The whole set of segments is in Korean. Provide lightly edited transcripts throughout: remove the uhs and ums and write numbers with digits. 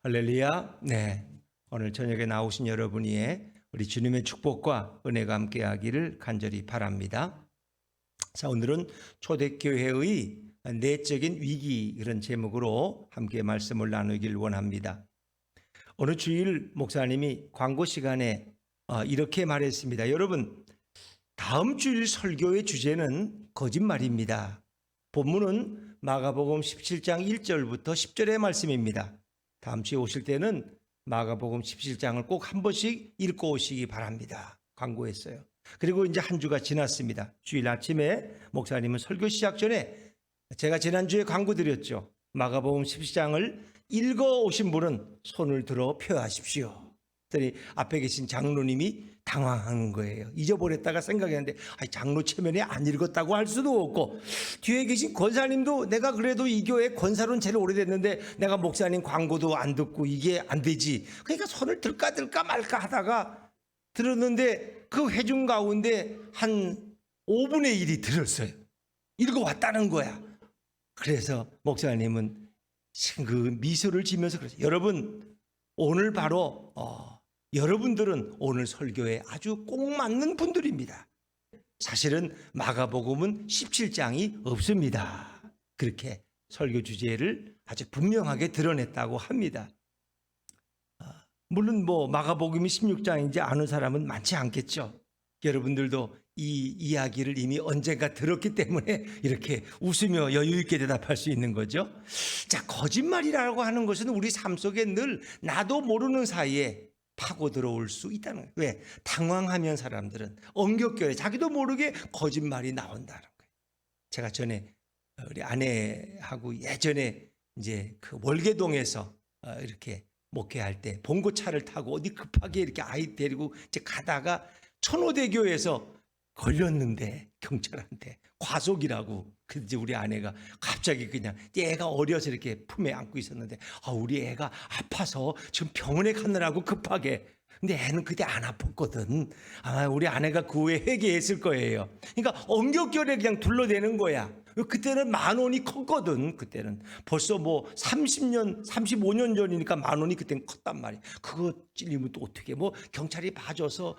할렐루야. 네. 오늘 저녁에 나오신 여러분이 우리 주님의 축복과 은혜가 함께하기를 간절히 바랍니다. 자, 오늘은 초대교회의 내적인 위기 그런 제목으로 함께 말씀을 나누길 원합니다. 오늘 주일 목사님이 광고 시간에 이렇게 말했습니다. 여러분, 다음 주일 설교의 주제는 거짓말입니다. 본문은 마가복음 17장 1절부터 10절의 말씀입니다. 다음 주에 오실 때는 마가복음 17장을 꼭 한 번씩 읽고 오시기 바랍니다. 광고했어요. 그리고 이제 한 주가 지났습니다. 주일 아침에 목사님은 설교 시작 전에 제가 지난주에 광고 드렸죠. 마가복음 17장을 읽어 오신 분은 손을 들어 표하십시오. 그랬더니 앞에 계신 장로님이 당황하는 거예요. 잊어버렸다가 생각했는데 장로 체면에 안 읽었다고 할 수도 없고, 뒤에 계신 권사님도 내가 그래도 이 교회 권사로는 제일 오래됐는데 내가 목사님 광고도 안 듣고 이게 안 되지. 그러니까 손을 들까 말까 하다가 들었는데 그 회중 가운데 한 5분의 1이 들었어요. 읽어왔다는 거야. 그래서 목사님은 그 미소를 지면서 그랬어요. 여러분, 오늘 바로 여러분들은 오늘 설교에 아주 꼭 맞는 분들입니다. 사실은 마가복음은 17장이 없습니다. 그렇게 설교 주제를 아주 분명하게 드러냈다고 합니다. 물론 마가복음이 16장인지 아는 사람은 많지 않겠죠. 여러분들도 이 이야기를 이미 언젠가 들었기 때문에 이렇게 웃으며 여유 있게 대답할 수 있는 거죠. 자, 거짓말이라고 하는 것은 우리 삶 속에 늘 나도 모르는 사이에 파고 들어올 수 있다는 거예요. 왜? 당황하면 사람들은 엄격결에 자기도 모르게 거짓말이 나온다는 거예요. 제가 전에 우리 아내하고 예전에 이제 그 월계동에서 이렇게 목회할 때 봉고차를 타고 어디 급하게 이렇게 아이 데리고 이제 가다가 천호대교에서 걸렸는데 경찰한테 과속이라고. 그래서 이제 우리 아내가 갑자기 그냥 애가 어려서 이렇게 품에 안고 있었는데 우리 애가 아파서 지금 병원에 가느라고 급하게. 근데 애는 그때 안 아팠거든. 아마 우리 아내가 그 후에 회개했을 거예요. 그러니까 엄격결에 그냥 둘러대는 거야. 그때는 10,000원이 컸거든. 그때는 벌써 30년 35년 전이니까 10,000원이 그때는 컸단 말이야. 그거 찔리면 또 어떻게 경찰이 봐줘서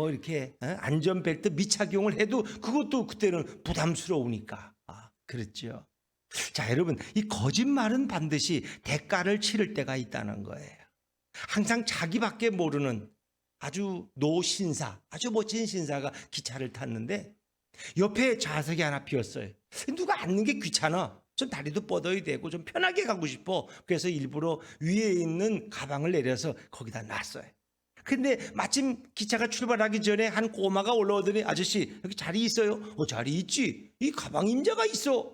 이렇게 안전벨트 미착용을 해도 그것도 그때는 부담스러우니까. 그랬죠. 자, 여러분, 이 거짓말은 반드시 대가를 치를 때가 있다는 거예요. 항상 자기밖에 모르는 아주 노신사, 아주 멋진 신사가 기차를 탔는데 옆에 좌석이 하나 비었어요. 누가 앉는 게 귀찮아. 좀 다리도 뻗어야 되고 좀 편하게 가고 싶어. 그래서 일부러 위에 있는 가방을 내려서 거기다 놨어요. 근데 마침 기차가 출발하기 전에 한 꼬마가 올라오더니 아저씨 여기 자리 있어요? 자리 있지. 이 가방 임자가 있어.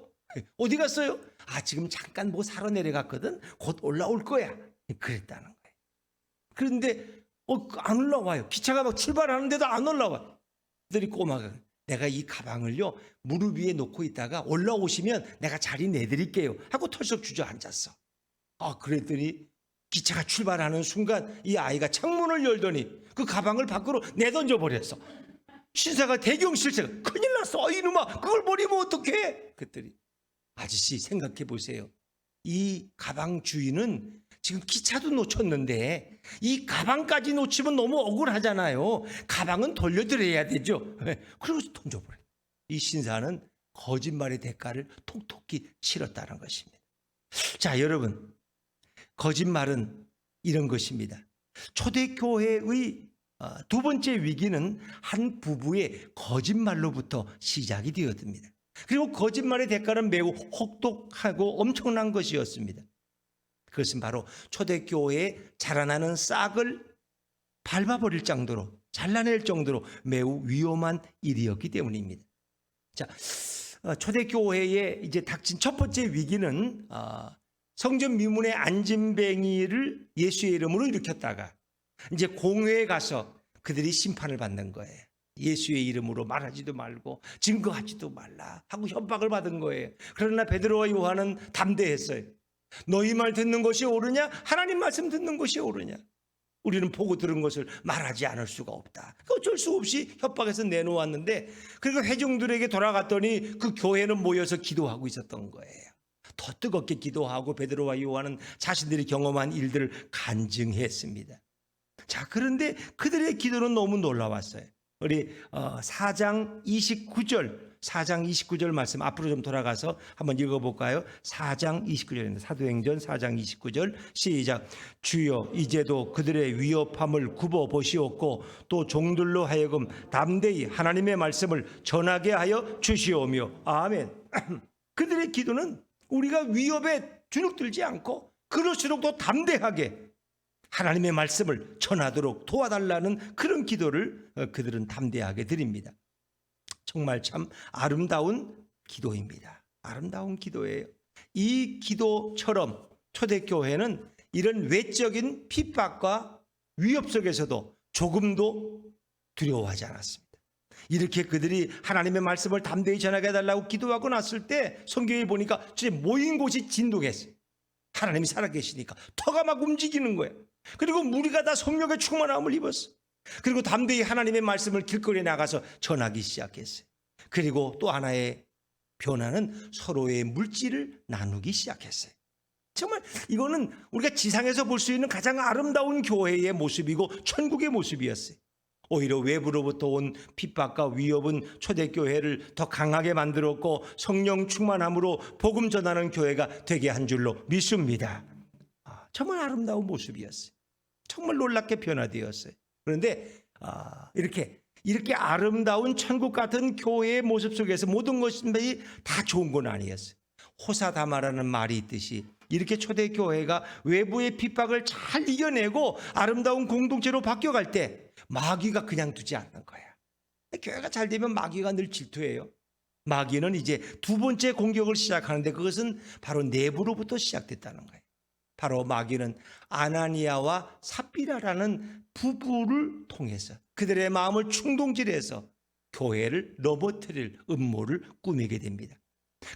어디 갔어요? 지금 잠깐 사러 내려갔거든. 곧 올라올 거야. 그랬다는 거예요. 그런데 안 올라와요. 기차가 막 출발하는데도 안 올라와. 그랬더니 꼬마가 내가 이 가방을요 무릎 위에 놓고 있다가 올라오시면 내가 자리 내드릴게요 하고 털썩 주저앉았어. 그랬더니 기차가 출발하는 순간 이 아이가 창문을 열더니 그 가방을 밖으로 내던져 버렸어. 신사가 대경실세가 큰일 났어. 이놈아, 그걸 버리면 어떡해? 그랬더니 아저씨 생각해 보세요. 이 가방 주인은 지금 기차도 놓쳤는데 이 가방까지 놓치면 너무 억울하잖아요. 가방은 돌려드려야 되죠. 그러고 던져버려요. 이 신사는 거짓말의 대가를 톡톡히 치렀다는 것입니다. 자, 여러분, 거짓말은 이런 것입니다. 초대교회의 두 번째 위기는 한 부부의 거짓말로부터 시작이 되었습니다. 그리고 거짓말의 대가는 매우 혹독하고 엄청난 것이었습니다. 그것은 바로 초대교회에 자라나는 싹을 밟아버릴 정도로, 잘라낼 정도로 매우 위험한 일이었기 때문입니다. 자, 초대교회에 이제 닥친 첫 번째 위기는 성전 미문의 안진뱅이를 예수의 이름으로 일으켰다가 이제 공회에 가서 그들이 심판을 받는 거예요. 예수의 이름으로 말하지도 말고 증거하지도 말라 하고 협박을 받은 거예요. 그러나 베드로와 요한은 담대했어요. 너희 말 듣는 것이 옳으냐? 하나님 말씀 듣는 것이 옳으냐? 우리는 보고 들은 것을 말하지 않을 수가 없다. 어쩔 수 없이 협박해서 내놓았는데, 그리고 회중들에게 돌아갔더니 그 교회는 모여서 기도하고 있었던 거예요. 더 뜨겁게 기도하고 베드로와 요한은 자신들이 경험한 일들을 간증했습니다. 자, 그런데 그들의 기도는 너무 놀라웠어요. 우리 4장 29절 말씀 앞으로 좀 돌아가서 한번 읽어볼까요? 4장 29절입니다. 사도행전 4장 29절 시작. 주여 이제도 그들의 위협함을 굽어보시옵고 또 종들로 하여금 담대히 하나님의 말씀을 전하게 하여 주시오며. 아멘. 그들의 기도는 우리가 위협에 주눅들지 않고 그럴수록 더 담대하게 하나님의 말씀을 전하도록 도와달라는 그런 기도를 그들은 담대하게 드립니다. 정말 참 아름다운 기도입니다. 아름다운 기도예요. 이 기도처럼 초대교회는 이런 외적인 핍박과 위협 속에서도 조금도 두려워하지 않았습니다. 이렇게 그들이 하나님의 말씀을 담대히 전하게 해달라고 기도하고 났을 때 성경에 보니까 진짜 모인 곳이 진동했어요. 하나님이 살아계시니까 터가 막 움직이는 거예요. 그리고 무리가 다 성령의 충만함을 입었어. 그리고 담대히 하나님의 말씀을 길거리에 나가서 전하기 시작했어요. 그리고 또 하나의 변화는 서로의 물질을 나누기 시작했어요. 정말 이거는 우리가 지상에서 볼 수 있는 가장 아름다운 교회의 모습이고 천국의 모습이었어요. 오히려 외부로부터 온 핍박과 위협은 초대교회를 더 강하게 만들었고 성령 충만함으로 복음 전하는 교회가 되게 한 줄로 믿습니다. 정말 아름다운 모습이었어요. 정말 놀랍게 변화되었어요. 그런데 이렇게 아름다운 천국 같은 교회의 모습 속에서 모든 것이 다 좋은 건 아니었어요. 호사다마라는 말이 있듯이 이렇게 초대교회가 외부의 핍박을 잘 이겨내고 아름다운 공동체로 바뀌어갈 때 마귀가 그냥 두지 않는 거야. 교회가 잘 되면 마귀가 늘 질투해요. 마귀는 이제 두 번째 공격을 시작하는데 그것은 바로 내부로부터 시작됐다는 거예요. 바로 마귀는 아나니아와 삽비라라는 부부를 통해서 그들의 마음을 충동질해서 교회를 넘어뜨릴 음모를 꾸미게 됩니다.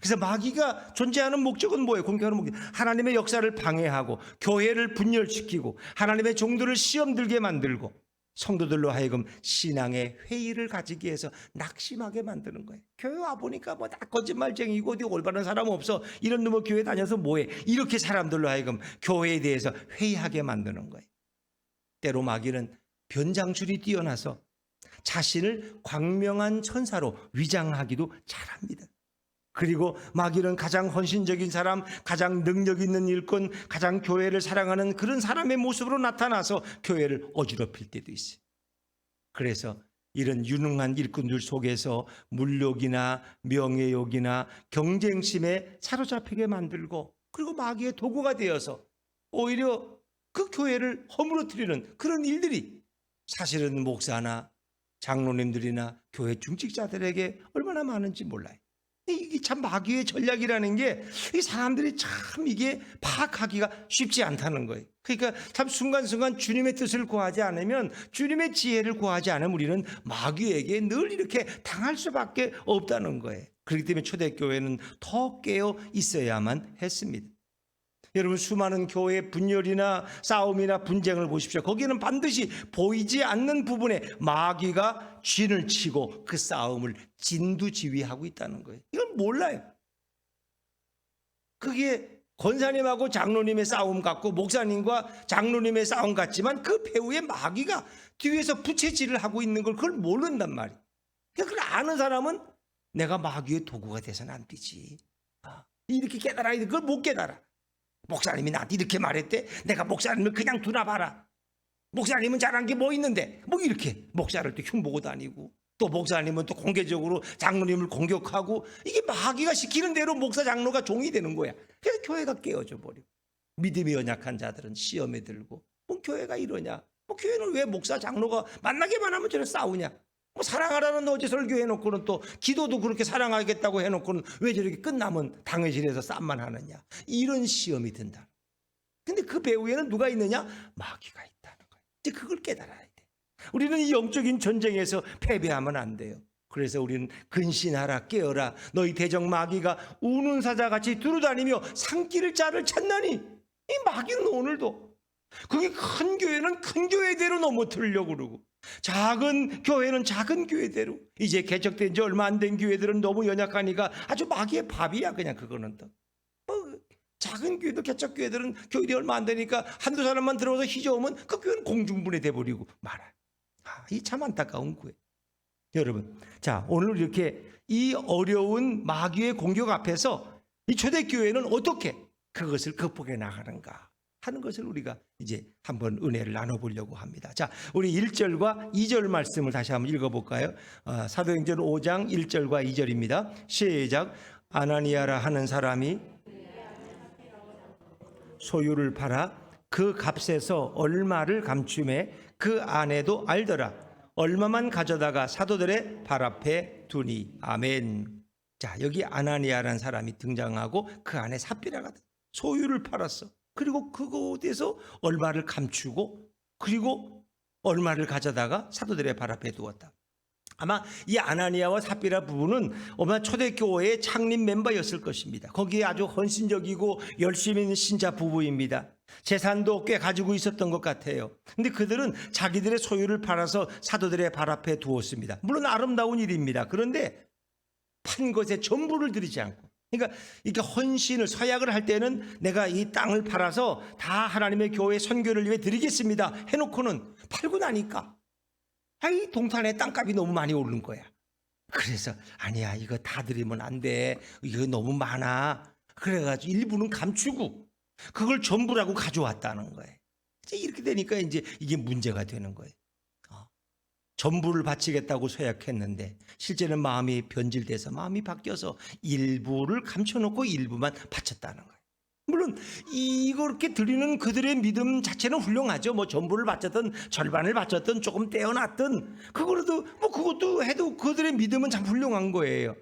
그래서 마귀가 존재하는 목적은 뭐예요? 공격하는 목적, 하나님의 역사를 방해하고 교회를 분열시키고 하나님의 종들을 시험 들게 만들고 성도들로 하여금 신앙의 회의를 가지게 해서 낙심하게 만드는 거예요. 교회 와보니까 뭐 다 거짓말쟁이고 어디 올바른 사람 없어. 이런 놈의 교회 다녀서 뭐해. 이렇게 사람들로 하여금 교회에 대해서 회의하게 만드는 거예요. 때로 마귀는 변장술이 뛰어나서 자신을 광명한 천사로 위장하기도 잘합니다. 그리고 마귀는 가장 헌신적인 사람, 가장 능력 있는 일꾼, 가장 교회를 사랑하는 그런 사람의 모습으로 나타나서 교회를 어지럽힐 때도 있어요. 그래서 이런 유능한 일꾼들 속에서 물욕이나 명예욕이나 경쟁심에 사로잡히게 만들고 그리고 마귀의 도구가 되어서 오히려 그 교회를 허물어뜨리는 그런 일들이 사실은 목사나 장로님들이나 교회 중직자들에게 얼마나 많은지 몰라요. 이게 참 마귀의 전략이라는 게 이 사람들이 참 이게 파악하기가 쉽지 않다는 거예요. 그러니까 참 순간순간 주님의 뜻을 구하지 않으면 주님의 지혜를 구하지 않으면 우리는 마귀에게 늘 이렇게 당할 수밖에 없다는 거예요. 그렇기 때문에 초대교회는 더 깨어 있어야만 했습니다. 여러분 수많은 교회의 분열이나 싸움이나 분쟁을 보십시오. 거기는 반드시 보이지 않는 부분에 마귀가 쥔을 치고 그 싸움을 진두지휘하고 있다는 거예요. 이건 몰라요. 그게 권사님하고 장로님의 싸움 같고 목사님과 장로님의 싸움 같지만 그 배후에 마귀가 뒤에서 부채질을 하고 있는 걸 그걸 모른단 말이에요. 그걸 아는 사람은 내가 마귀의 도구가 돼서는 안 되지. 이렇게 깨달아야 돼. 그걸 못 깨달아. 목사님이 나한테 이렇게 말했대. 내가 목사님을 그냥 두나 봐라. 목사님은 잘한 게 뭐 있는데 뭐 이렇게 목사를 또 흉보고 다니고 또 목사님은 또 공개적으로 장로님을 공격하고 이게 마귀가 시키는 대로 목사 장로가 종이 되는 거야. 그래서 교회가 깨어져 버리고 믿음이 연약한 자들은 시험에 들고 뭐 교회가 이러냐. 뭐 교회는 왜 목사 장로가 만나기만 하면 저래 싸우냐. 뭐 사랑하라는 어제 설교해놓고는 또 기도도 그렇게 사랑하겠다고 해놓고는 왜 저렇게 끝나면 당회실에서 싸움만 하느냐. 이런 시험이 든다. 근데 그 배후에는 누가 있느냐? 마귀가 있다는 거예요. 이제 그걸 깨달아야 돼. 우리는 이 영적인 전쟁에서 패배하면 안 돼요. 그래서 우리는 근신하라 깨어라. 너희 대적 마귀가 우는 사자같이 두루다니며 산길을 자를 찾나니. 이 마귀는 오늘도 그게 큰 교회는 큰 교회대로 넘어뜨리려고 그러고 작은 교회는 작은 교회대로 이제 개척된 지 얼마 안 된 교회들은 너무 연약하니까 아주 마귀의 밥이야. 그냥 그거는 또 뭐 작은 교회도 개척교회들은 교인이 얼마 안 되니까 한두 사람만 들어와서 휘저으면 그 교회는 공중분해 돼버리고 말아요. 이 참 안타까운 거예요. 여러분, 자, 오늘 이렇게 이 어려운 마귀의 공격 앞에서 이 초대교회는 어떻게 그것을 극복해 나가는가 하는 것을 우리가 이제 한번 은혜를 나눠보려고 합니다. 자, 우리 1절과 2절 말씀을 다시 한번 읽어볼까요? 사도행전 5장 1절과 2절입니다. 시작. 아나니아라 하는 사람이 소유를 팔아 그 값에서 얼마를 감춤해 그 아내도 알더라. 얼마만 가져다가 사도들의 발 앞에 두니. 아멘. 자, 여기 아나니아라는 사람이 등장하고 그 안에 삽비라가 소유를 팔았어. 그리고 그곳에서 얼마를 감추고 그리고 얼마를 가져다가 사도들의 발 앞에 두었다. 아마 이 아나니아와 삽비라 부부는 아마 초대교회의 창립 멤버였을 것입니다. 거기에 아주 헌신적이고 열심히 있는 신자 부부입니다. 재산도 꽤 가지고 있었던 것 같아요. 근데 그들은 자기들의 소유를 팔아서 사도들의 발 앞에 두었습니다. 물론 아름다운 일입니다. 그런데 판 것에 전부를 들이지 않고, 그러니까 이렇게 헌신을 서약을 할 때는 내가 이 땅을 팔아서 다 하나님의 교회 선교를 위해 드리겠습니다 해놓고는 팔고 나니까 이 동탄에 땅값이 너무 많이 오르는 거야. 그래서 아니야, 이거 다 드리면 안 돼, 이거 너무 많아. 그래가지고 일부는 감추고 그걸 전부라고 가져왔다는 거예요. 이렇게 되니까 이제 이게 문제가 되는 거예요. 전부를 바치겠다고 서약했는데 실제는 마음이 변질돼서 마음이 바뀌어서 일부를 감춰놓고 일부만 바쳤다는 거예요. 물론 이렇게 드리는 그들의 믿음 자체는 훌륭하죠. 뭐 전부를 바쳤든 절반을 바쳤든 조금 떼어놨든 그거라도 뭐 그것도 해도 그들의 믿음은 참 훌륭한 거예요.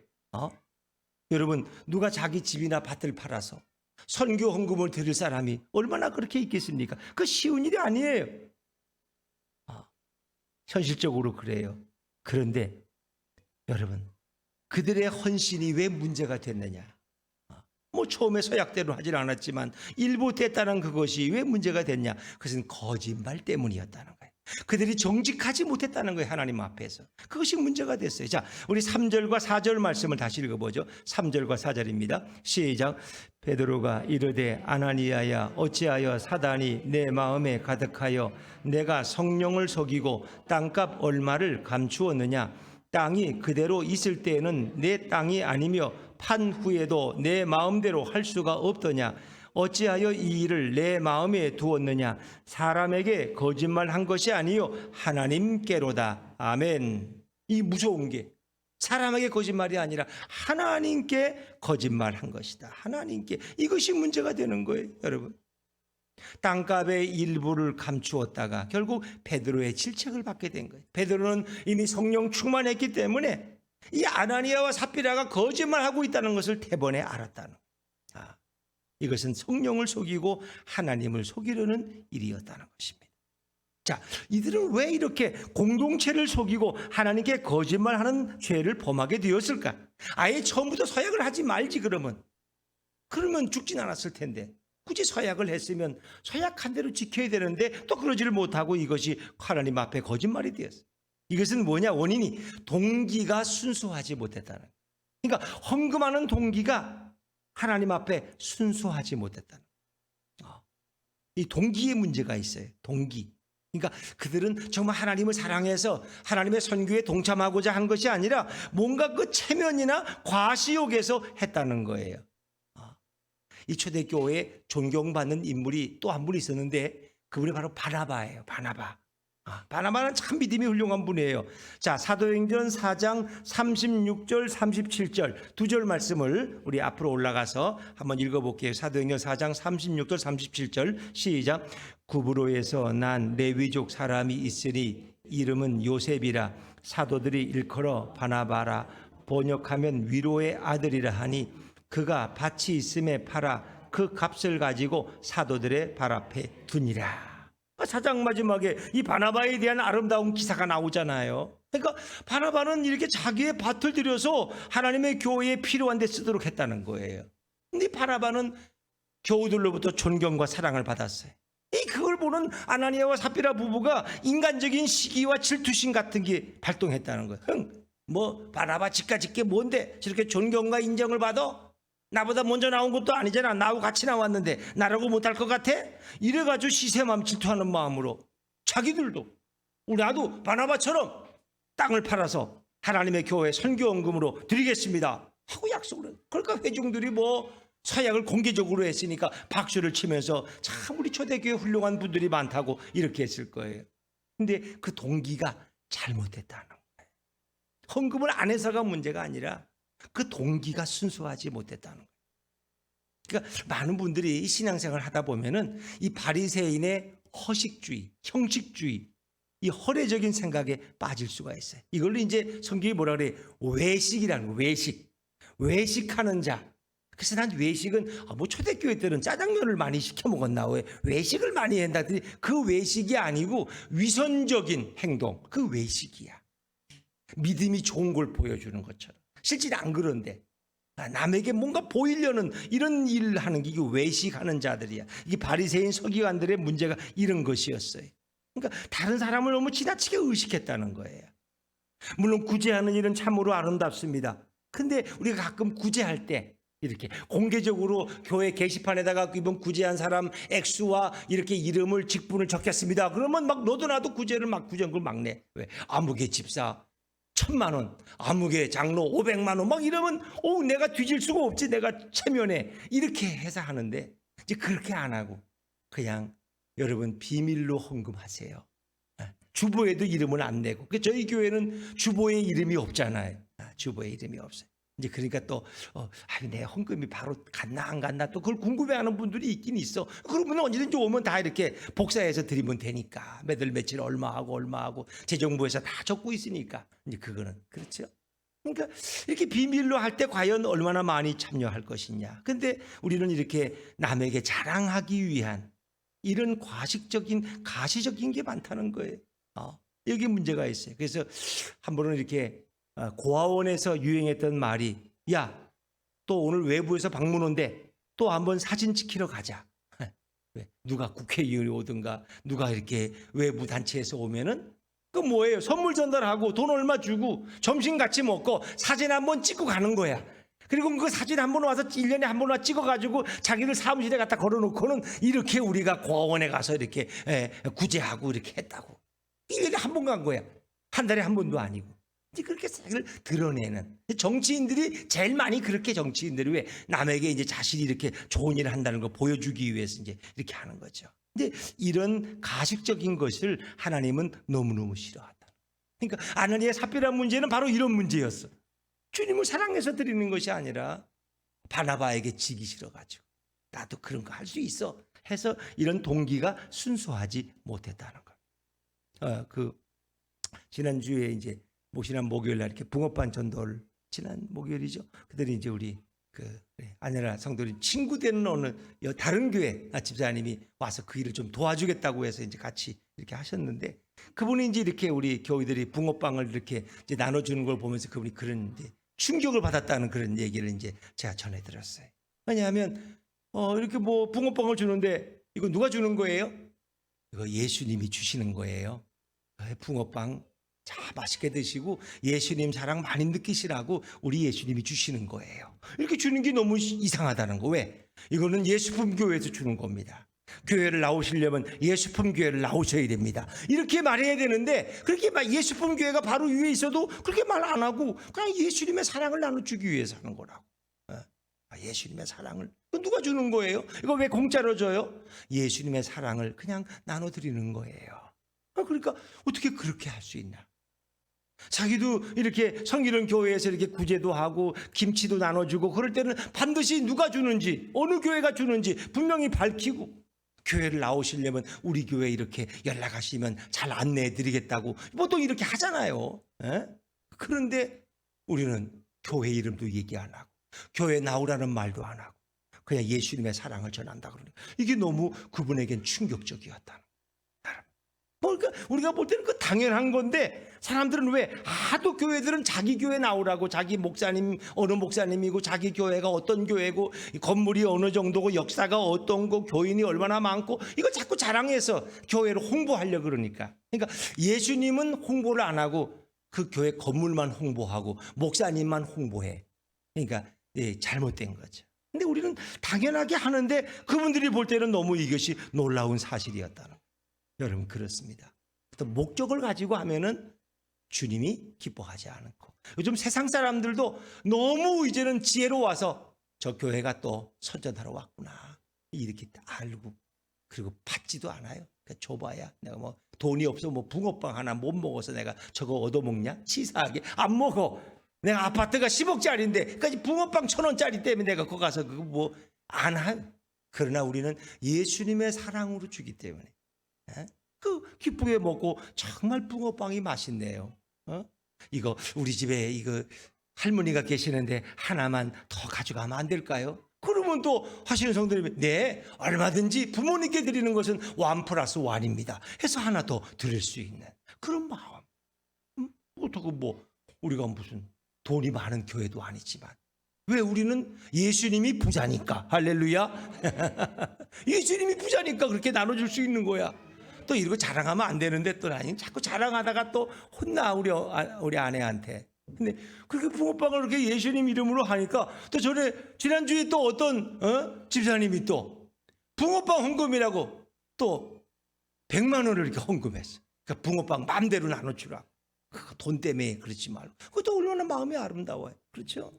여러분, 누가 자기 집이나 밭을 팔아서 선교 헌금을 드릴 사람이 얼마나 그렇게 있겠습니까? 그 쉬운 일이 아니에요. 현실적으로 그래요. 그런데 여러분, 그들의 헌신이 왜 문제가 됐느냐? 뭐 처음에 서약대로 하질 않았지만 일부 됐다는 그것이 왜 문제가 됐냐? 그것은 거짓말 때문이었다는 거예요. 그들이 정직하지 못했다는 거예요. 하나님 앞에서. 그것이 문제가 됐어요. 자, 우리 3절과 4절 말씀을 다시 읽어보죠. 3절과 4절입니다. 시작. 베드로가 이르되 아나니아야, 어찌하여 사단이 내 마음에 가득하여 내가 성령을 속이고 땅값 얼마를 감추었느냐? 땅이 그대로 있을 때에는 내 땅이 아니며 판 후에도 내 마음대로 할 수가 없더냐? 어찌하여 이 일을 내 마음에 두었느냐? 사람에게 거짓말한 것이 아니요 하나님께로다. 아멘. 이 무서운 게 사람에게 거짓말이 아니라 하나님께 거짓말한 것이다. 하나님께. 이것이 문제가 되는 거예요, 여러분. 땅값의 일부를 감추었다가 결국 베드로의 질책을 받게 된 거예요. 베드로는 이미 성령 충만했기 때문에 이 아나니아와 삽비라가 거짓말하고 있다는 것을 대번에 알았다는 거예요. 이것은 성령을 속이고 하나님을 속이려는 일이었다는 것입니다. 자, 이들은 왜 이렇게 공동체를 속이고 하나님께 거짓말하는 죄를 범하게 되었을까? 아예 처음부터 서약을 하지 말지 그러면 죽진 않았을 텐데 굳이 서약을 했으면 서약한 대로 지켜야 되는데 또 그러지를 못하고 이것이 하나님 앞에 거짓말이 되었어요. 이것은 뭐냐? 원인이 동기가 순수하지 못했다는 거예요. 그러니까 헌금하는 동기가 하나님 앞에 순수하지 못했다는 거예요. 이 동기에 문제가 있어요. 동기. 그러니까 그들은 정말 하나님을 사랑해서 하나님의 선교에 동참하고자 한 것이 아니라 뭔가 그 체면이나 과시욕에서 했다는 거예요. 이 초대교회에 존경받는 인물이 또 한 분 있었는데 그분이 바로 바나바예요. 바나바. 바나바는 참 믿음이 훌륭한 분이에요. 자, 사도행전 4장 36절 37절 두 절 말씀을 우리 앞으로 올라가서 한번 읽어볼게요. 사도행전 4장 36절 37절 시작. 구브로에서 난 레위족 사람이 있으니 이름은 요셉이라. 사도들이 일컬어 바나바라. 번역하면 위로의 아들이라 하니 그가 밭이 있음에 팔아 그 값을 가지고 사도들의 발 앞에 두니라. 4장 마지막에 이 바나바에 대한 아름다운 기사가 나오잖아요. 그러니까 바나바는 이렇게 자기의 밭을 들여서 하나님의 교회에 필요한 데 쓰도록 했다는 거예요. 근데 바나바는 교우들로부터 존경과 사랑을 받았어요. 그걸 보는 아나니아와 삽비라 부부가 인간적인 시기와 질투심 같은 게 발동했다는 거예요. 뭐 바나바 집까짓 게 뭔데 저렇게 존경과 인정을 받아? 나보다 먼저 나온 것도 아니잖아. 나하고 같이 나왔는데 나라고 못할 것 같아? 이래가지고 시세맘 질투하는 마음으로 자기들도 나도 바나바처럼 땅을 팔아서 하나님의 교회 선교원금으로 드리겠습니다 하고 약속을 해요. 그러니까 회중들이 뭐 서약을 공개적으로 했으니까 박수를 치면서 참 우리 초대교회 훌륭한 분들이 많다고 이렇게 했을 거예요. 근데 그 동기가 잘못됐다는 거예요. 헌금을 안 해서가 문제가 아니라 그 동기가 순수하지 못했다는 거예요. 그러니까 많은 분들이 신앙생활을 하다 보면은 이 바리새인의 허식주의, 형식주의, 이 허례적인 생각에 빠질 수가 있어요. 이걸로 이제 성경이 뭐라 그래? 외식이라는 거예요. 외식하는 자. 그래서 난 외식은 뭐 초대교회 때는 짜장면을 많이 시켜 먹었나 왜 외식을 많이 한다더니 그 외식이 아니고 위선적인 행동, 그 외식이야. 믿음이 좋은 걸 보여주는 것처럼. 실제는 안 그런데 남에게 뭔가 보이려는 이런 일을 하는 게 외식하는 자들이야. 이게 바리새인 서기관들의 문제가 이런 것이었어요. 그러니까 다른 사람을 너무 지나치게 의식했다는 거예요. 물론 구제하는 일은 참으로 아름답습니다. 근데 우리가 가끔 구제할 때 이렇게 공개적으로 교회 게시판에다가 이번 구제한 사람 액수와 이렇게 이름을 직분을 적겠습니다. 그러면 막 너도 나도 구제한 걸 막 내. 왜? 아무개 집사 1,000만 원, 아무개 장로 500만 원 막 이러면 내가 뒤질 수가 없지. 내가 체면에 이렇게 해서 하는데 이제 그렇게 안 하고 그냥 여러분 비밀로 헌금하세요. 주보에도 이름을 안 내고. 저희 교회는 주보에 이름이 없잖아요. 주보에 이름이 없어요. 이제 그러니까 또 내 헌금이 바로 갔나 안 갔나 또 그걸 궁금해하는 분들이 있긴 있어. 그러면 언제든지 오면 다 이렇게 복사해서 드리면 되니까 매달 며칠 얼마하고 재정부에서 다 적고 있으니까 이제 그거는 그렇죠. 그러니까 이렇게 비밀로 할 때 과연 얼마나 많이 참여할 것이냐. 근데 우리는 이렇게 남에게 자랑하기 위한 이런 가시적인 게 많다는 거예요. 여기 문제가 있어요. 그래서 한 번은 이렇게 고아원에서 유행했던 말이 또 오늘 외부에서 방문 온대. 또 한번 사진 찍히러 가자. 누가 국회의원이 오든가 누가 이렇게 외부 단체에서 오면은 그 뭐예요? 선물 전달하고 돈 얼마 주고 점심 같이 먹고 사진 한번 찍고 가는 거야. 그리고 그 사진 한 번 와서 1년에 한 번 와 찍어가지고 자기들 사무실에 갖다 걸어놓고는 이렇게 우리가 고아원에 가서 이렇게 구제하고 이렇게 했다고. 1년에 한 번 간 거야. 한 달에 한 번도 아니고. 이제 그렇게 자기를 드러내는 정치인들이 제일 많이 그렇게 정치인들이 왜 남에게 이제 자신이 이렇게 좋은 일을 한다는 걸 보여주기 위해서 이제 이렇게 하는 거죠. 근데 이런 가식적인 것을 하나님은 너무너무 싫어한다. 그러니까 아나니아 삽비라 문제는 바로 이런 문제였어. 주님을 사랑해서 드리는 것이 아니라 바나바에게 지기 싫어가지고 나도 그런 거 할 수 있어 해서 이런 동기가 순수하지 못했다는 거. 지난주에 이제 모시는 목요일 날 이렇게 붕어빵 전도를 지난 목요일이죠. 그들이 이제 우리 아내라 성도님 친구 되는 어느 다른 교회 집사님이 와서 그 일을 좀 도와주겠다고 해서 이제 같이 이렇게 하셨는데 그분이 이제 이렇게 우리 교회들이 붕어빵을 이렇게 이제 나눠주는 걸 보면서 그분이 그런 이제 충격을 받았다는 그런 얘기를 이제 제가 전해 들었어요. 왜냐하면 이렇게 뭐 붕어빵을 주는데 이거 누가 주는 거예요? 이거 예수님이 주시는 거예요. 붕어빵 자 맛있게 드시고 예수님 사랑 많이 느끼시라고 우리 예수님이 주시는 거예요. 이렇게 주는 게 너무 이상하다는 거. 왜? 이거는 예수품 교회에서 주는 겁니다. 교회를 나오시려면 예수품 교회를 나오셔야 됩니다. 이렇게 말해야 되는데 그렇게 예수품 교회가 바로 위에 있어도 그렇게 말 안 하고 그냥 예수님의 사랑을 나눠주기 위해서 하는 거라고. 예수님의 사랑을 누가 주는 거예요? 이거 왜 공짜로 줘요? 예수님의 사랑을 그냥 나눠드리는 거예요. 그러니까 어떻게 그렇게 할 수 있나? 자기도 이렇게 성기른 교회에서 이렇게 구제도 하고 김치도 나눠주고 그럴 때는 반드시 누가 주는지 어느 교회가 주는지 분명히 밝히고 교회를 나오시려면 우리 교회 이렇게 연락하시면 잘 안내해 드리겠다고 보통 이렇게 하잖아요. 그런데 우리는 교회 이름도 얘기 안 하고 교회 나오라는 말도 안 하고 그냥 예수님의 사랑을 전한다 그러니 이게 너무 그분에겐 충격적이었다는 거예요. 그러니까 우리가 볼 때는 그 당연한 건데 사람들은 왜 하도 교회들은 자기 교회 나오라고 자기 목사님 어느 목사님이고 자기 교회가 어떤 교회고 건물이 어느 정도고 역사가 어떤 거 교인이 얼마나 많고 이거 자꾸 자랑해서 교회를 홍보하려고 그러니까 예수님은 홍보를 안 하고 그 교회 건물만 홍보하고 목사님만 홍보해. 그러니까 잘못된 거죠. 근데 우리는 당연하게 하는데 그분들이 볼 때는 너무 이것이 놀라운 사실이었다는 거예요. 여러분 그렇습니다. 또 목적을 가지고 하면은 주님이 기뻐하지 않고, 요즘 세상 사람들도 너무 이제는 지혜로 와서 저 교회가 또 선전하러 왔구나 이렇게 알고, 그리고 받지도 않아요. 그러니까 줘봐야 내가 뭐 돈이 없어 뭐 붕어빵 하나 못 먹어서 내가 저거 얻어먹냐? 치사하게 안 먹어. 내가 아파트가 10억짜리인데 까지 붕어빵 1,000원짜리 때문에 내가 거기 가서 그거 뭐 안 해요. 그러나 우리는 예수님의 사랑으로 주기 때문에 그 기쁘게 먹고, 정말 붕어빵이 맛있네요. 이거 우리 집에 이거 할머니가 계시는데 하나만 더 가져가면 안 될까요? 그러면 또 하시는 성도님이 네, 얼마든지 부모님께 드리는 것은 1+1입니다 해서 하나 더 드릴 수 있는 그런 마음. 어떻게 뭐 우리가 무슨 돈이 많은 교회도 아니지만, 왜 우리는 예수님이 부자니까, 할렐루야. 예수님이 부자니까 그렇게 나눠줄 수 있는 거야. 또 이러고 자랑하면 안 되는데 또 아니 자꾸 자랑하다가 또 혼나 우리 아내한테. 근데 그렇게 붕어빵을 그렇게 예수님 이름으로 하니까, 또 전에 지난주에 또 어떤 집사님이 또 붕어빵 헌금이라고 또 100만 원을 이렇게 헌금했어. 그러니까 붕어빵 마음대로 나눠주라. 돈 때문에 그렇지 말고. 그것도 얼마나 마음이 아름다워요. 그렇죠?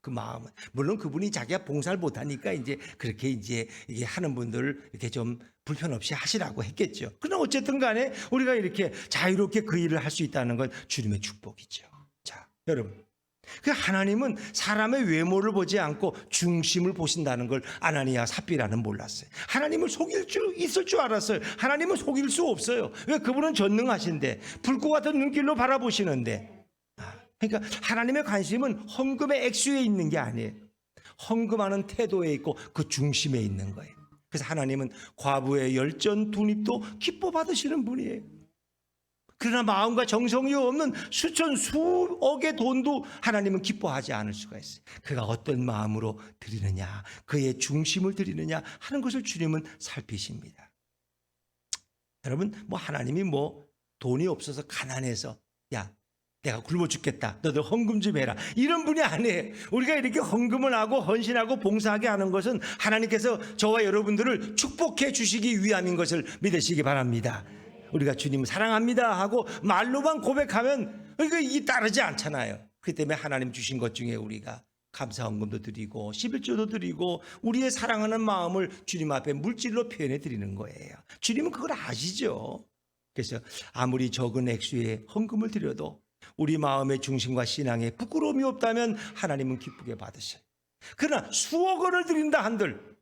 그 마음은. 물론 그분이 자기가 봉사를 못하니까 이제 그렇게 이제 이게 하는 분들을 이렇게 좀 불편 없이 하시라고 했겠죠. 그러나 어쨌든 간에 우리가 이렇게 자유롭게 그 일을 할 수 있다는 건 주님의 축복이죠. 자, 여러분. 그 하나님은 사람의 외모를 보지 않고 중심을 보신다는 걸 아나니아 삽비라는 몰랐어요. 하나님을 속일 줄 있을 줄 알았어요. 하나님은 속일 수 없어요. 왜? 그분은 전능하신데, 불꽃 같은 눈길로 바라보시는데. 그러니까 하나님의 관심은 헌금의 액수에 있는 게 아니에요. 헌금하는 태도에 있고 그 중심에 있는 거예요. 그래서 하나님은 과부의 열전 둔입도 기뻐 받으시는 분이에요. 그러나 마음과 정성이 없는 수천 수억의 돈도 하나님은 기뻐하지 않을 수가 있어요. 그가 어떤 마음으로 드리느냐, 그의 중심을 드리느냐 하는 것을 주님은 살피십니다. 여러분, 뭐 하나님이 뭐 돈이 없어서 가난해서 야, 내가 굶어 죽겠다, 너들 헌금 좀 해라, 이런 분이 아니에요. 우리가 이렇게 헌금을 하고 헌신하고 봉사하게 하는 것은 하나님께서 저와 여러분들을 축복해 주시기 위함인 것을 믿으시기 바랍니다. 우리가 주님 사랑합니다 하고 말로만 고백하면 이게 따르지 않잖아요. 그렇기 때문에 하나님 주신 것 중에 우리가 감사헌금도 드리고 11조도 드리고 우리의 사랑하는 마음을 주님 앞에 물질로 표현해 드리는 거예요. 주님은 그걸 아시죠. 그래서 아무리 적은 액수의 헌금을 드려도 우리 마음의 중심과 신앙에 부끄러움이 없다면 하나님은 기쁘게 받으셔요. 그러나 수억 원을 드린다 한들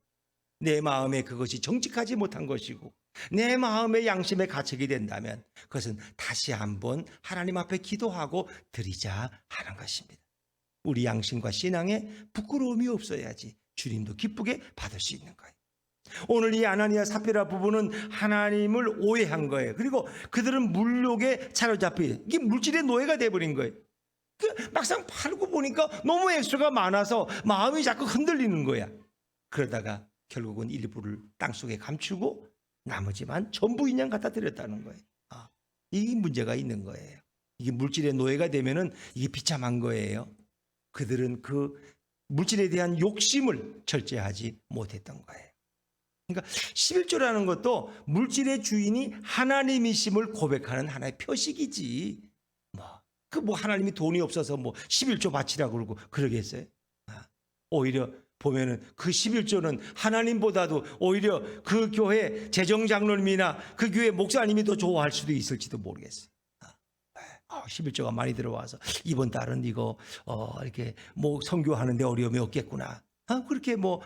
내 마음에 그것이 정직하지 못한 것이고 내 마음의 양심에 가책이 된다면 그것은 다시 한번 하나님 앞에 기도하고 드리자 하는 것입니다. 우리 양심과 신앙에 부끄러움이 없어야지 주님도 기쁘게 받을 수 있는 거예요. 오늘 이 아나니아 삽비라 부부는 하나님을 오해한 거예요. 그리고 그들은 물욕에 사로잡히 이게 물질의 노예가 돼버린 거예요. 막상 팔고 보니까 너무 액수가 많아서 마음이 자꾸 흔들리는 거야. 그러다가 결국은 일부를 땅속에 감추고 나머지만 전부 인양 갖다 드렸다는 거예요. 이 문제가 있는 거예요. 이게 물질의 노예가 되면은 이게 비참한 거예요. 그들은 그 물질에 대한 욕심을 절제하지 못했던 거예요. 그러니까 11조라는 것도 물질의 주인이 하나님이심을 고백하는 하나의 표식이지. 뭐 하나님이 돈이 없어서 뭐 11조 바치라고 그러고 그러겠어요? 오히려 보면은 그 11조는 하나님보다도 오히려 그 교회 재정장로님이나 그 교회 목사님이 더 좋아할 수도 있을지도 모르겠어요. 11조가 많이 들어와서 이번 달은 이거 이렇게 뭐 선교하는데 어려움이 없겠구나. 그렇게 뭐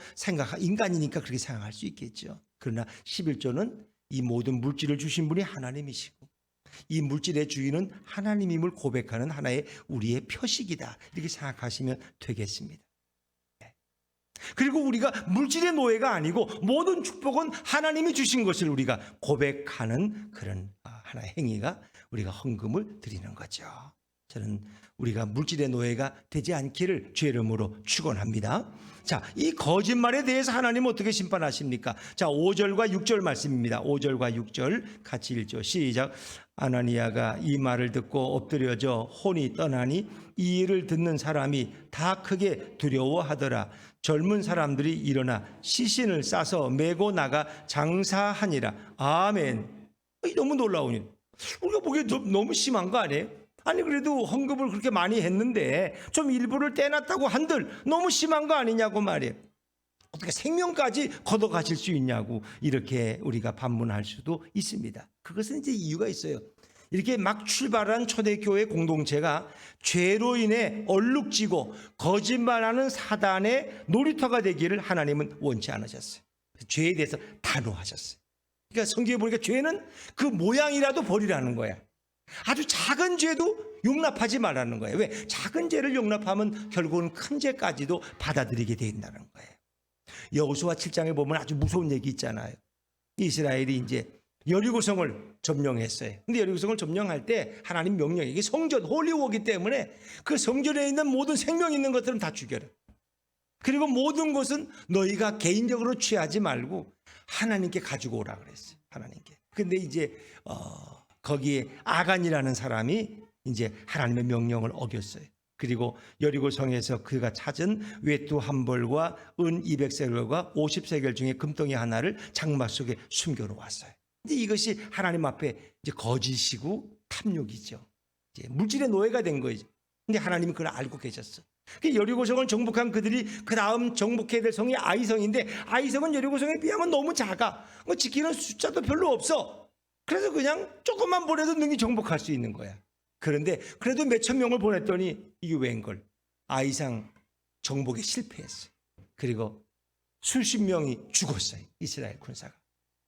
인간이니까 그렇게 생각할 수 있겠죠. 그러나 11조는 이 모든 물질을 주신 분이 하나님이시고 이 물질의 주인은 하나님임을 고백하는 하나의 우리의 표식이다. 이렇게 생각하시면 되겠습니다. 그리고 우리가 물질의 노예가 아니고 모든 축복은 하나님이 주신 것을 우리가 고백하는 그런 하나의 행위가 우리가 헌금을 드리는 거죠. 저는 우리가 물질의 노예가 되지 않기를 주의 이름으로 축원합니다. 자, 이 거짓말에 대해서 하나님 어떻게 심판하십니까? 자, 5절과 6절 말씀입니다. 5절과 6절 같이 읽죠. 시작. 아나니아가 이 말을 듣고 엎드려져 혼이 떠나니 이 일을 듣는 사람이 다 크게 두려워하더라. 젊은 사람들이 일어나 시신을 싸서 메고 나가 장사하니라. 아멘. 너무 놀라운 일. 우리가 보기에 너무 심한 거 아니에요? 아니 그래도 헌금을 그렇게 많이 했는데 좀 일부를 떼놨다고 한들 너무 심한 거 아니냐고 말이에요. 어떻게 생명까지 걷어가실 수 있냐고 이렇게 우리가 반문할 수도 있습니다. 그것은 이제 이유가 있어요. 이렇게 막 출발한 초대교회 공동체가 죄로 인해 얼룩지고 거짓말하는 사단의 놀이터가 되기를 하나님은 원치 않으셨어요. 죄에 대해서 단호하셨어요. 그러니까 성경에 보니까 죄는 그 모양이라도 버리라는 거야. 아주 작은 죄도 용납하지 말라는 거예요. 왜? 작은 죄를 용납하면 결국은 큰 죄까지도 받아들이게 된다는 거예요. 여호수아 7장에 보면 아주 무서운 얘기 있잖아요. 이스라엘이 이제 여리고성을 점령했어요. 근데 여리고성을 점령할 때 하나님 명령이 이게 성전 홀리워기 때문에 그 성전에 있는 모든 생명 있는 것들은 다 죽여라. 그리고 모든 것은 너희가 개인적으로 취하지 말고 하나님께 가지고 오라 그랬어요. 하나님께. 근데 이제 거기에 아간이라는 사람이 이제 하나님의 명령을 어겼어요. 그리고 여리고성에서 그가 찾은 외투 한 벌과 은 200세겔과 50세겔 중에 금덩이 하나를 장막 속에 숨겨 놓았어요. 이제 이것이 하나님 앞에 이제 거짓이고 탐욕이죠. 이제 물질의 노예가 된 거죠. 근데 하나님이 그걸 알고 계셨어. 여리고성을 정복한 그들이 그 다음 정복해야 될 성이 아이성인데 아이성은 여리고성에 비하면 너무 작아. 지키는 숫자도 별로 없어. 그래서 그냥 조금만 보내도 능히 정복할 수 있는 거야. 그런데 그래도 몇천 명을 보냈더니 이게 웬걸? 아이상 정복에 실패했어요. 그리고 수십 명이 죽었어요. 이스라엘 군사가.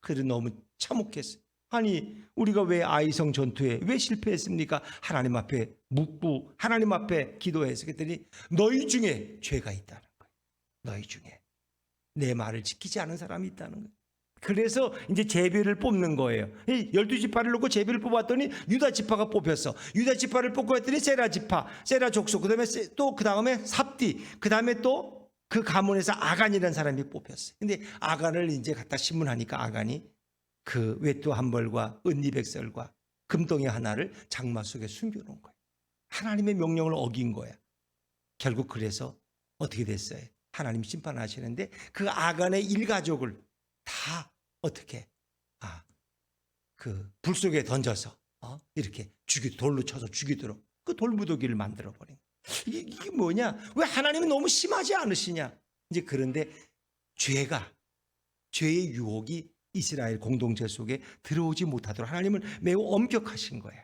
그래도 너무 참혹했어요. 아니 우리가 왜 아이성 전투에 왜 실패했습니까? 하나님 앞에 묻고 하나님 앞에 기도해서 그랬더니 너희 중에 죄가 있다는 거예요. 너희 중에 내 말을 지키지 않은 사람이 있다는 거예요. 그래서 이제 제비를 뽑는 거예요. 12지파를 놓고 제비를 뽑았더니 유다 지파가 뽑혔어. 유다 지파를 뽑고 했더니 세라 지파, 세라 족속, 그 다음에 삽디, 그 다음에 또 그 가문에서 아간이라는 사람이 뽑혔어요. 근데 아간을 이제 갖다 신문하니까 아간이 그 외투 한 벌과 은 200셀과 금덩이 하나를 장막 속에 숨겨놓은 거예요. 하나님의 명령을 어긴 거야. 결국 그래서 어떻게 됐어요? 하나님 심판하시는데 그 아간의 일가족을 다 어떻게 그 불 속에 던져서 이렇게 돌로 쳐서 죽이도록 그 돌무더기를 만들어 버린 거예요. 이게 뭐냐? 왜 하나님은 너무 심하지 않으시냐? 이제 그런데 죄의 유혹이 이스라엘 공동체 속에 들어오지 못하도록 하나님은 매우 엄격하신 거예요.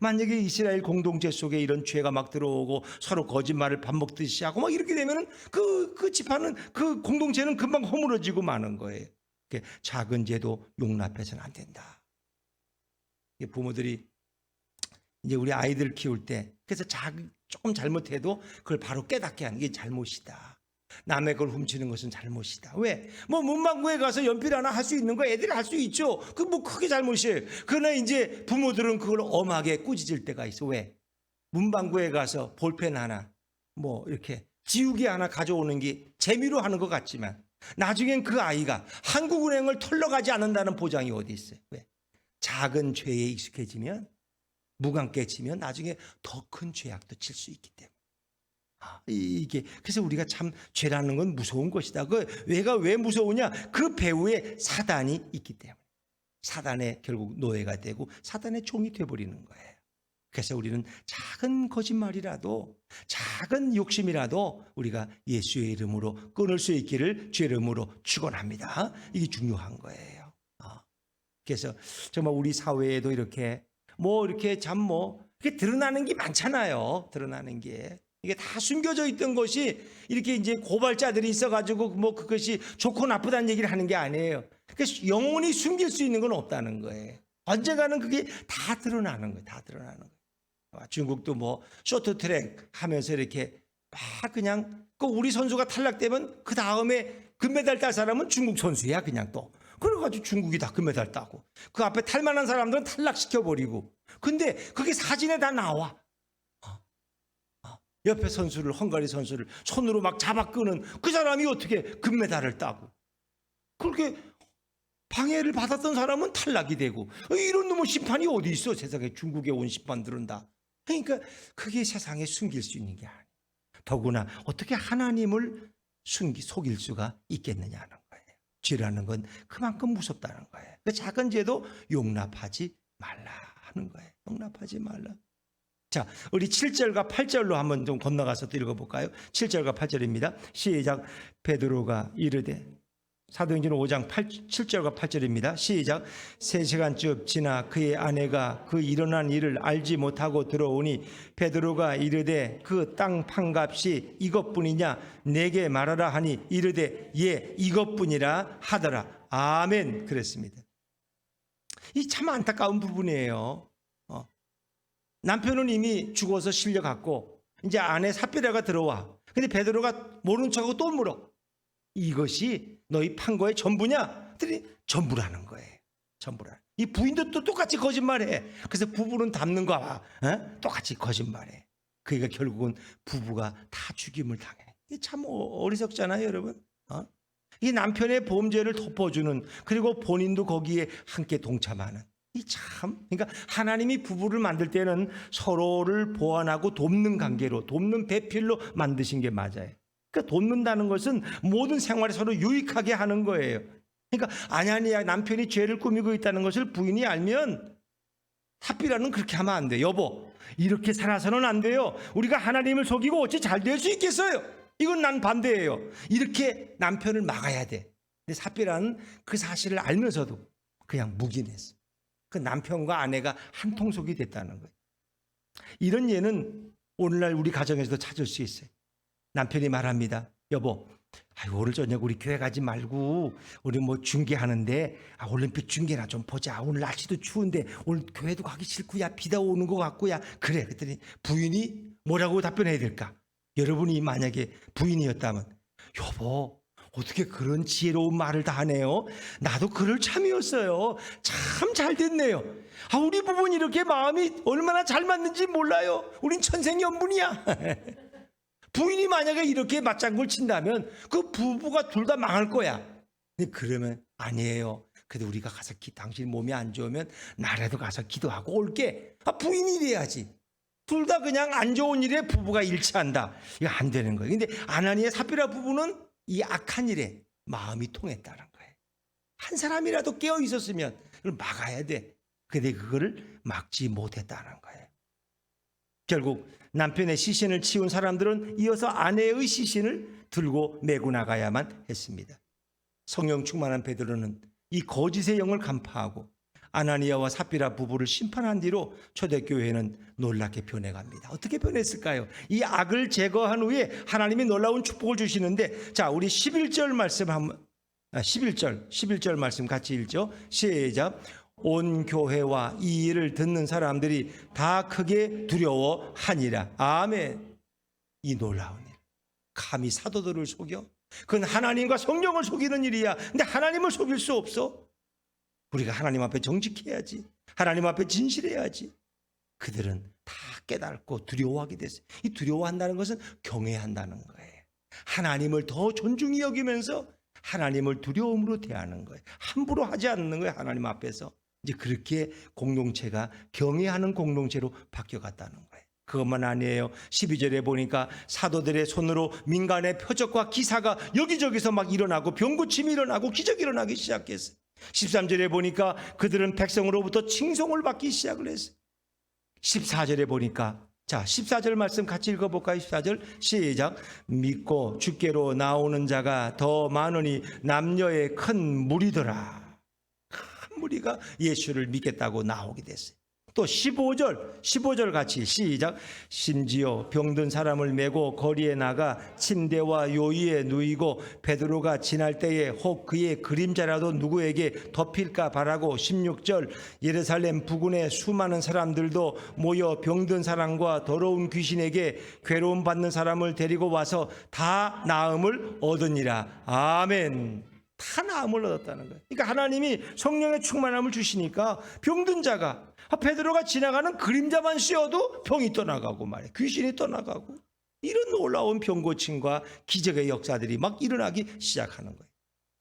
만약에 이스라엘 공동체 속에 이런 죄가 막 들어오고 서로 거짓말을 밥 먹듯이 하고 막 이렇게 되면은 그 지파는 그 공동체는 금방 허물어지고 마는 거예요. 작은 죄도 용납해서는 안 된다. 부모들이 이제 우리 아이들 키울 때 그래서 조금 잘못해도 그걸 바로 깨닫게 하는 게 잘못이다. 남의 걸 훔치는 것은 잘못이다. 왜? 문방구에 가서 연필 하나 할 수 있는 거 애들이 할 수 있죠. 그 크게 잘못이에요. 그러나 이제 부모들은 그걸 엄하게 꾸짖을 때가 있어. 왜? 문방구에 가서 볼펜 하나 이렇게 지우개 하나 가져오는 게 재미로 하는 것 같지만 나중엔 그 아이가 한국은행을 털러 가지 않는다는 보장이 어디 있어요? 왜? 작은 죄에 익숙해지면 무감깨지면 나중에 더 큰 죄악도 칠 수 있기 때문에. 이게 그래서 우리가 참 죄라는 건 무서운 것이다. 왜 무서우냐? 그 배후에 사단이 있기 때문에. 사단의 결국 노예가 되고 사단의 종이 되어버리는 거예요. 그래서 우리는 작은 거짓말이라도 작은 욕심이라도 우리가 예수의 이름으로 끊을 수 있기를 주의 이름으로 축원합니다. 이게 중요한 거예요. 그래서 정말 우리 사회에도 이렇게 이렇게 드러나는 게 많잖아요. 드러나는 게. 이게 다 숨겨져 있던 것이 이렇게 이제 고발자들이 있어가지고 그것이 좋고 나쁘다는 얘기를 하는 게 아니에요. 그래서 영원히 숨길 수 있는 건 없다는 거예요. 언젠가는 그게 다 드러나는 거예요. 다 드러나는 거예요. 중국도 쇼트트랙 하면서 이렇게 막 그냥 우리 선수가 탈락되면 그 다음에 금메달 딸 사람은 중국 선수야 그냥 또. 그래가지고 중국이 다 금메달 따고 그 앞에 탈만한 사람들은 탈락시켜버리고 근데 그게 사진에 다 나와. 옆에 선수를, 헝가리 선수를 손으로 막 잡아 끄는 그 사람이 어떻게 금메달을 따고, 그렇게 방해를 받았던 사람은 탈락이 되고, 이런 놈의 심판이 어디 있어? 세상에 중국에 온 심판들은 다. 그러니까 그게 세상에 숨길 수 있는 게 아니에요. 더구나 어떻게 하나님을 속일 수가 있겠느냐는 거예요. 죄라는 건 그만큼 무섭다는 거예요. 그 작은 죄도 용납하지 말라 하는 거예요. 용납하지 말라. 자, 우리 7절과 8절로 한번 좀 건너가서 또 읽어볼까요? 7절과 8절입니다. 시작. 베드로가 이르되, 사도행전 5장 7절과 8절입니다. 시작. 3시간쯤 지나 그의 아내가 그 일어난 일을 알지 못하고 들어오니 베드로가 이르되 그 땅 판값이 이것뿐이냐 내게 말하라 하니 이르되 예 이것뿐이라 하더라. 아멘. 그랬습니다. 이 참 안타까운 부분이에요. 남편은 이미 죽어서 실려갔고 이제 아내 삽비라가 들어와. 근데 베드로가 모른 척하고 또 물어. 이것이 너희 판 거의 전부냐? 그랬더니 전부라는 거예요. 전부라. 이 부인도 또 똑같이 거짓말해. 그래서 부부는 닮는 거야. 똑같이 거짓말해. 그러니까 결국은 부부가 다 죽임을 당해. 이게 참 어리석잖아요, 여러분. 이 남편의 범죄를 덮어주는, 그리고 본인도 거기에 함께 동참하는. 이 참, 그러니까 하나님이 부부를 만들 때는 서로를 보완하고 돕는 관계로, 돕는 배필로 만드신 게 맞아요. 그러니까 돕는다는 것은 모든 생활에 서로 유익하게 하는 거예요. 그러니까 아냐니야 남편이 죄를 꾸미고 있다는 것을 부인이 알면 삽비라는 그렇게 하면 안 돼. 여보, 이렇게 살아서는 안 돼요. 우리가 하나님을 속이고 어찌 잘 될 수 있겠어요? 이건 난 반대예요. 이렇게 남편을 막아야 돼. 근데 삽비라는 그 사실을 알면서도 그냥 묵인했어. 그 남편과 아내가 한 통속이 됐다는 거예요. 이런 예는 오늘날 우리 가정에서도 찾을 수 있어요. 남편이 말합니다. 여보, 오늘 저녁 우리 교회 가지 말고 우리 뭐 중계하는데 올림픽 중계나 좀 보자. 오늘 날씨도 추운데 오늘 교회도 가기 싫고 야 비다 오는 것 같고 야 그래. 그랬더니 부인이 뭐라고 답변해야 될까? 여러분이 만약에 부인이었다면 여보 어떻게 그런 지혜로운 말을 다 하네요. 나도 그럴 참이었어요. 참 잘 됐네요. 우리 부부는 이렇게 마음이 얼마나 잘 맞는지 몰라요. 우린 천생연분이야. 부인이 만약에 이렇게 맞장구를 친다면 그 부부가 둘 다 망할 거야. 근데 그러면 아니에요. 그래도 우리가 가서 당신 몸이 안 좋으면 나라도 가서 기도하고 올게. 부인이 이래야지. 둘 다 그냥 안 좋은 일에 부부가 일치한다. 이거 안 되는 거예요. 근데 아나니아 삽비라 부부는 이 악한 일에 마음이 통했다는 거예요. 한 사람이라도 깨어 있었으면 그걸 막아야 돼. 근데 그거를 막지 못했다는 거예요. 결국 남편의 시신을 치운 사람들은 이어서 아내의 시신을 들고 메고 나가야만 했습니다. 성령 충만한 베드로는 이 거짓의 영을 간파하고 아나니아와 삽비라 부부를 심판한 뒤로 초대교회는 놀랍게 변해갑니다. 어떻게 변했을까요? 이 악을 제거한 후에 하나님이 놀라운 축복을 주시는데, 자, 우리 11절 말씀 한번 11절 말씀 같이 읽죠. 시작. 온 교회와 이 일을 듣는 사람들이 다 크게 두려워하니라. 아멘. 이 놀라운 일. 감히 사도들을 속여? 그건 하나님과 성령을 속이는 일이야. 근데 하나님을 속일 수 없어. 우리가 하나님 앞에 정직해야지. 하나님 앞에 진실해야지. 그들은 다 깨닫고 두려워하게 됐어요. 이 두려워한다는 것은 경외한다는 거예요. 하나님을 더 존중히 여기면서 하나님을 두려움으로 대하는 거예요. 함부로 하지 않는 거예요. 하나님 앞에서. 이제 그렇게 공동체가 경외하는 공동체로 바뀌어갔다는 거예요. 그것만 아니에요. 12절에 보니까 사도들의 손으로 민간의 표적과 기사가 여기저기서 막 일어나고 병고침이 일어나고 기적이 일어나기 시작했어요. 13절에 보니까 그들은 백성으로부터 칭송을 받기 시작을 했어요. 14절에 보니까, 자, 14절 말씀 같이 읽어볼까요? 14절 시작. 믿고 주께로 나오는 자가 더 많으니 남녀의 큰 무리더라. 큰 무리가 예수를 믿겠다고 나오게 됐어요. 또 15절 같이 시작. 심지어 병든 사람을 메고 거리에 나가 침대와 요위에 누이고 베드로가 지날 때에 혹 그의 그림자라도 누구에게 덮일까 바라고 16절 예루살렘 부근에 수많은 사람들도 모여 병든 사람과 더러운 귀신에게 괴로움 받는 사람을 데리고 와서 다 나음을 얻으니라. 아멘. 다 나음을 얻었다는 거예요. 그러니까 하나님이 성령의 충만함을 주시니까 병든 자가 베드로가 지나가는 그림자만 씌워도 병이 떠나가고 말이에요. 귀신이 떠나가고. 이런 놀라운 병고침과 기적의 역사들이 막 일어나기 시작하는 거예요.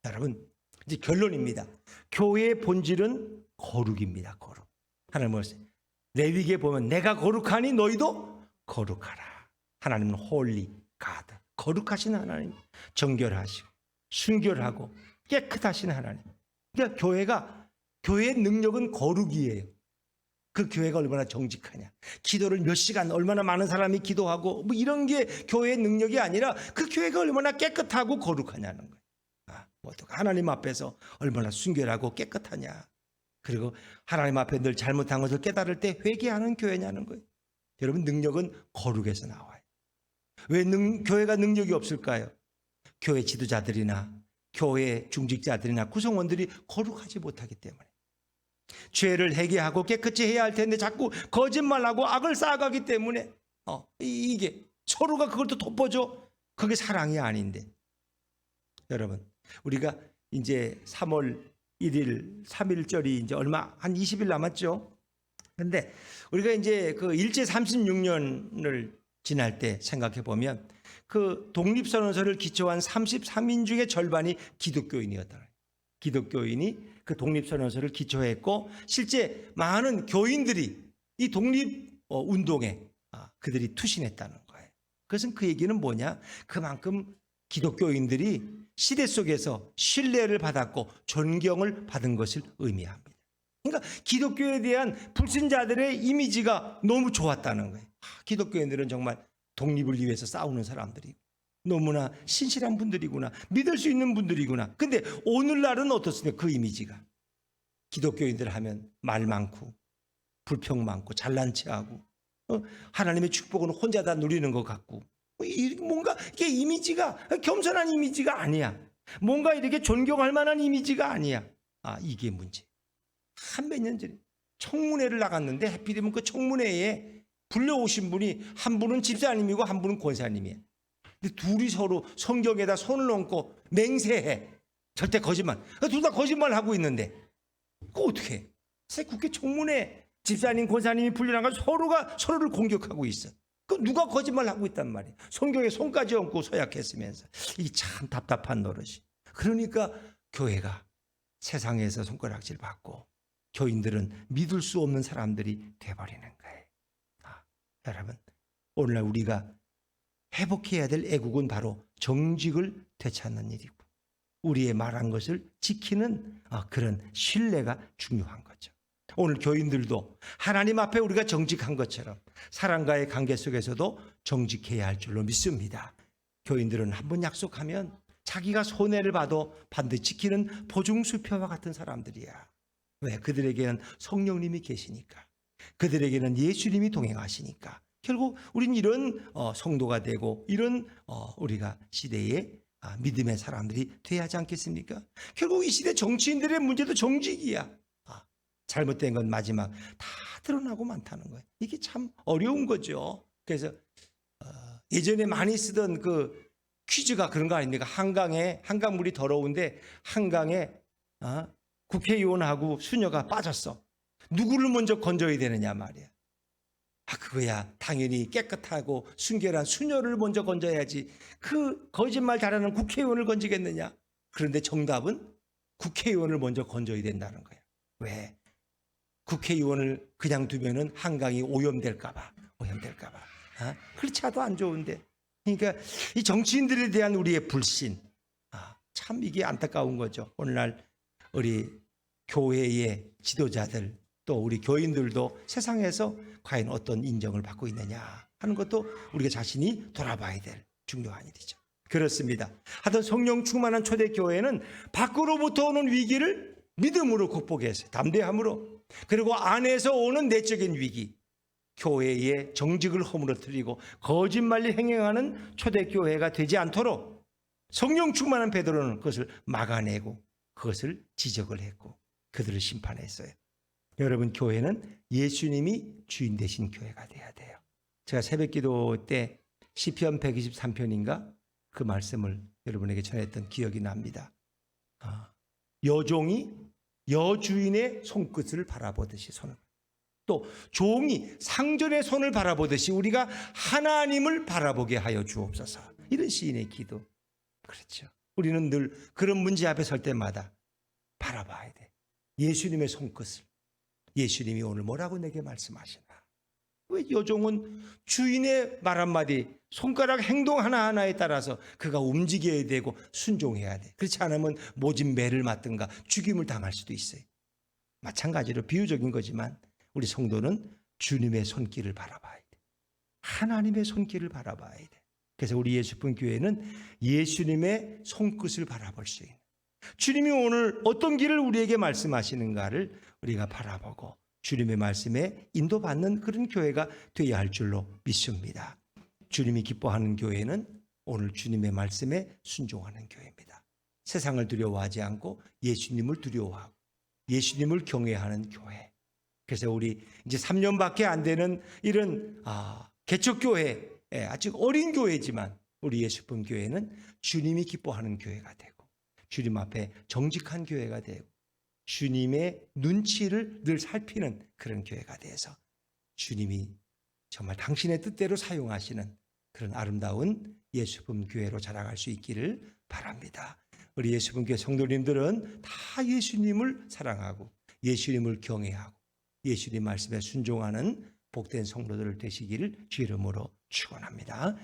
여러분, 이제 결론입니다. 교회의 본질은 거룩입니다. 거룩. 하나님 말씀. 레위기에 보면 내가 거룩하니 너희도 거룩하라. 하나님은 홀리 가드. 거룩하신 하나님. 정결하시고 순결하고 깨끗하신 하나님. 그러니까 교회의 능력은 거룩이에요. 그 교회가 얼마나 정직하냐. 기도를 몇 시간 얼마나 많은 사람이 기도하고 뭐 이런 게 교회의 능력이 아니라 그 교회가 얼마나 깨끗하고 거룩하냐는 거예요. 하나님 앞에서 얼마나 순결하고 깨끗하냐. 그리고 하나님 앞에 늘 잘못한 것을 깨달을 때 회개하는 교회냐는 거예요. 여러분, 능력은 거룩에서 나와요. 왜 교회가 능력이 없을까요? 교회 지도자들이나 교회 중직자들이나 구성원들이 거룩하지 못하기 때문에. 죄를 회개하고 깨끗이 해야 할 텐데 자꾸 거짓말하고 악을 쌓아가기 때문에 이게 서로가 그걸 또 덮어줘. 그게 사랑이 아닌데. 여러분, 우리가 이제 3월 1일 3.1절이 이제 얼마 한 20일 남았죠. 근데 우리가 이제 그 일제 36년을 지날 때 생각해 보면 그 독립선언서를 기초한 33인 중에 절반이 기독교인이었다. 기독교인이 그 독립선언서를 기초했고 실제 많은 교인들이 이 독립운동에 그들이 투신했다는 거예요. 그것은 그 얘기는 뭐냐? 그만큼 기독교인들이 시대 속에서 신뢰를 받았고 존경을 받은 것을 의미합니다. 그러니까 기독교에 대한 불신자들의 이미지가 너무 좋았다는 거예요. 기독교인들은 정말 독립을 위해서 싸우는 사람들이고 너무나 신실한 분들이구나. 믿을 수 있는 분들이구나. 근데 오늘날은 어떻습니까? 그 이미지가. 기독교인들 하면 말 많고 불평 많고 잘난 체하고 하나님의 축복은 혼자 다 누리는 것 같고 뭔가 이게 이미지가 겸손한 이미지가 아니야. 뭔가 이렇게 존경할 만한 이미지가 아니야. 이게 문제. 한 몇 년 전에 청문회를 나갔는데 하필이면 그 청문회에 불려오신 분이 한 분은 집사님이고 한 분은 권사님이에요. 근데 둘이 서로 성경에다 손을 얹고 맹세해. 절대 거짓말. 둘 다 거짓말하고 있는데 그거 어떻게 해? 국회 청문회 집사님 권사님이 불려나가서 서로가 서로를 공격하고 있어. 그 누가 거짓말하고 있단 말이에요. 성경에 손까지 얹고 서약했으면서. 이게 참 답답한 노릇이. 그러니까 교회가 세상에서 손가락질 받고 교인들은 믿을 수 없는 사람들이 돼버리는 거예요. 여러분, 오늘날 우리가 회복해야 될 애국은 바로 정직을 되찾는 일이고 우리의 말한 것을 지키는 그런 신뢰가 중요한 거죠. 오늘 교인들도 하나님 앞에 우리가 정직한 것처럼 사람과의 관계 속에서도 정직해야 할 줄로 믿습니다. 교인들은 한번 약속하면 자기가 손해를 봐도 반드시 지키는 보증수표와 같은 사람들이야. 왜? 그들에게는 성령님이 계시니까. 그들에게는 예수님이 동행하시니까. 결국 우린 이런 성도가 되고 이런 우리가 시대의 믿음의 사람들이 돼야 하지 않겠습니까? 결국 이 시대 정치인들의 문제도 정직이야. 잘못된 건 마지막 다 드러나고 많다는 거예요. 이게 참 어려운 거죠. 그래서 예전에 많이 쓰던 그 퀴즈가 그런 거 아닙니까? 한강물이 더러운데 한강에 국회의원하고 수녀가 빠졌어. 누구를 먼저 건져야 되느냐 말이야. 그거야 당연히 깨끗하고 순결한 수녀를 먼저 건져야지. 그 거짓말 잘하는 국회의원을 건지겠느냐? 그런데 정답은 국회의원을 먼저 건져야 된다는 거야. 왜? 국회의원을 그냥 두면은 한강이 오염될까봐. 그렇지 않아도 안 좋은데. 그러니까 이 정치인들에 대한 우리의 불신, 참 이게 안타까운 거죠. 오늘날 우리 교회의 지도자들 또 우리 교인들도 세상에서 과연 어떤 인정을 받고 있느냐 하는 것도 우리가 자신이 돌아봐야 될 중요한 일이죠. 그렇습니다. 하여튼 성령 충만한 초대교회는 밖으로부터 오는 위기를 믿음으로 극복했어요. 담대함으로. 그리고 안에서 오는 내적인 위기, 교회의 정직을 허물어뜨리고 거짓말을 행행하는 초대교회가 되지 않도록 성령 충만한 베드로는 그것을 막아내고 그것을 지적을 했고 그들을 심판했어요. 여러분, 교회는 예수님이 주인 되신 교회가 돼야 돼요. 제가 새벽기도 때 시편 123편인가 그 말씀을 여러분에게 전했던 기억이 납니다. 여종이 여주인의 손끝을 바라보듯이 손을. 또 종이 상전의 손을 바라보듯이 우리가 하나님을 바라보게 하여 주옵소서. 이런 시인의 기도. 그렇죠. 우리는 늘 그런 문제 앞에 설 때마다 바라봐야 돼. 예수님의 손끝을. 예수님이 오늘 뭐라고 내게 말씀하시나. 왜 여종은 주인의 말 한마디, 손가락 행동 하나하나에 따라서 그가 움직여야 되고 순종해야 돼. 그렇지 않으면 모진 매를 맞든가 죽임을 당할 수도 있어요. 마찬가지로 비유적인 거지만 우리 성도는 주님의 손길을 바라봐야 돼. 하나님의 손길을 바라봐야 돼. 그래서 우리 예수품 교회는 예수님의 손끝을 바라볼 수 있는, 주님이 오늘 어떤 길을 우리에게 말씀하시는가를 우리가 바라보고 주님의 말씀에 인도받는 그런 교회가 되어야 할 줄로 믿습니다. 주님이 기뻐하는 교회는 오늘 주님의 말씀에 순종하는 교회입니다. 세상을 두려워하지 않고 예수님을 두려워하고 예수님을 경외하는 교회. 그래서 우리 이제 3년밖에 안 되는 이런 개척교회, 아직 어린 교회지만 우리 예수품 교회는 주님이 기뻐하는 교회가 되고 주님 앞에 정직한 교회가 되고 주님의 눈치를 늘 살피는 그런 교회가 돼서 주님이 정말 당신의 뜻대로 사용하시는 그런 아름다운 예수품 교회로 자라갈 수 있기를 바랍니다. 우리 예수품 교회 성도님들은 다 예수님을 사랑하고 예수님을 경외하고 예수님 말씀에 순종하는 복된 성도들 되시기를 주 이름으로 축원합니다.